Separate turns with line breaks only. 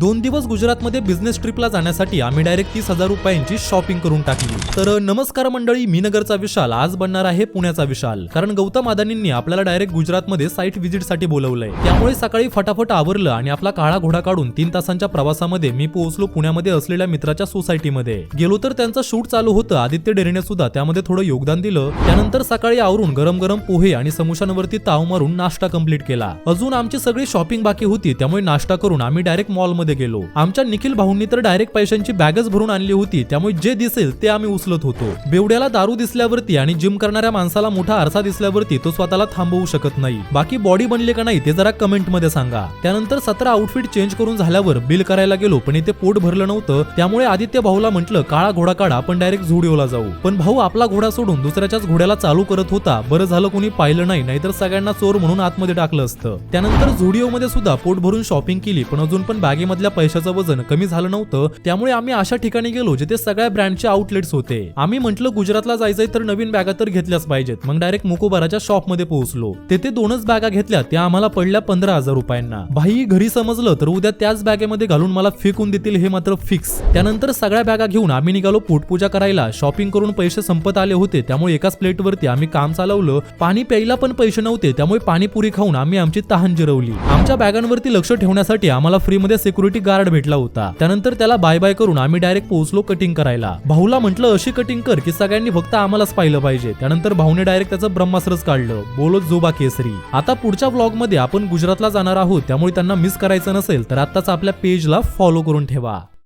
2 दिवस गुजरातमध्ये बिझनेस ट्रिपला जाण्यासाठी आम्ही डायरेक्ट 30,000 रुपयांची शॉपिंग करून टाकली। तर नमस्कार मंडळी, मी नगरचा विशाल आज बनणार आहे पुण्याचा विशाल। कारण गौतम अदानींनी आपल्याला डायरेक्ट गुजरातमध्ये साइट व्हिजिट साठी बोलवलंय। त्यामुळे सकाळी फटाफट आवरलं आणि आपला काळा घोडा काढून 3 तासांच्या प्रवासामध्ये मी पोहोचलो पुण्यामध्ये असलेल्या मित्राच्या सोसायटीमध्ये। गेलो तर त्यांचं शूट चालू होतं। आदित्य डेरेने सुद्धा त्यामध्ये थोडं योगदान दिलं। त्यानंतर सकाळी आवरून गरम गरम पोहे आणि समोशांवरती ताव मारून नाश्ता कंप्लीट केला। अजून आमची सगळी शॉपिंग बाकी होती, त्यामुळे नाश्ता करून आम्ही डायरेक्ट मॉल मध्ये गेलो। आमच्या निखिल भाऊंनी तर डायरेक्ट पैशांची बॅगच भरून आणली होती, त्यामुळे जे दिसेल ते आम्ही उचलत होतो। बेवड्याला दारू दिसल्यावरती आणि जिम करणाऱ्या माणसाला मोठा आरसा दिसल्यावरती तो स्वतःला थांबवू शकत नाही। बाकी बॉडी बनली का नाही ते जरा कमेंट मध्ये सांगा। त्यानंतर 17 आउटफिट चेंज करून झाल्यावर बिल करायला गेलो, पण इथे पोट भरलं नव्हतं। त्यामुळे आदित्य भाऊला म्हटलं काळा घोडा काढा, आपण डायरेक्ट झुडिओला जाऊ। पण भाऊ आपला घोडा सोडून दुसऱ्याच्याच घोड्याला चालू करत होता। बरं झालं कोणी पाहिलं नाही, नाहीतर सगळ्यांना चोर म्हणून आतमध्ये टाकलं असतं। त्यानंतर झुडिओ मध्ये सुद्धा पोट भरून शॉपिंग केली, पण अजून पण बॅगेमधल्या पैशाचं वजन कमी झालं नव्हतं। त्यामुळे आम्ही अशा ठिकाणी गेलो जिथे सगळ्या ब्रँडचे आउटलेट्स होते। आम्ही म्हटलं गुजरातला जायचंय तर नवीन बॅगा तर घेतल्याच पाहिजेत। मग डायरेक्ट मुकोबाराच्या शॉप मध्ये पोहोचलो। तेथे 2च बॅगा घेतल्या, त्या आम्हाला पडल्या 15,000 रुपयांना। भाई घरी समजलं तर उद्या त्याच बॅगेमध्ये घालून मला फेकून देतील हे मात्र फिक्स। त्यानंतर सगळ्या बॅगा घेऊन आम्ही निघालो पोटपूजा करायला। शॉपिंग करून पैसे संपत आले होते, त्यामुळे एकाच प्लेटवरती आम्ही काम चालवलं। पाणी प्यायला पण पैसे नव्हते, त्यामुळे पाणीपुरी खाऊन आम्ही आमची तहान जिरवली। आमच्या बॅगांवरती लक्ष ठेवण्यासाठी आम्हाला फ्री मध्ये सिक्युरिटी गार्ड भेटला होता। त्यानंतर त्याला बाय बाय करून आम्ही डायरेक्ट पोहोचलो कटिंग करायला। भाऊला म्हटलं अशी कटिंग कर की सगळ्यांनी फक्त आम्हालाच पाहिलं पाहिजे। त्यानंतर भाऊने डायरेक्ट त्याचं ब्रह्मास्त्रच काढलं, बोलो जोबा केसरी। आता पुढच्या व्लॉग मध्ये आपण गुजरातला जाणार आहोत, त्यामुळे त्यांना मिस करायचं नसेल तर आत्ताच आपल्या पेजला फॉलो करून ठेवा।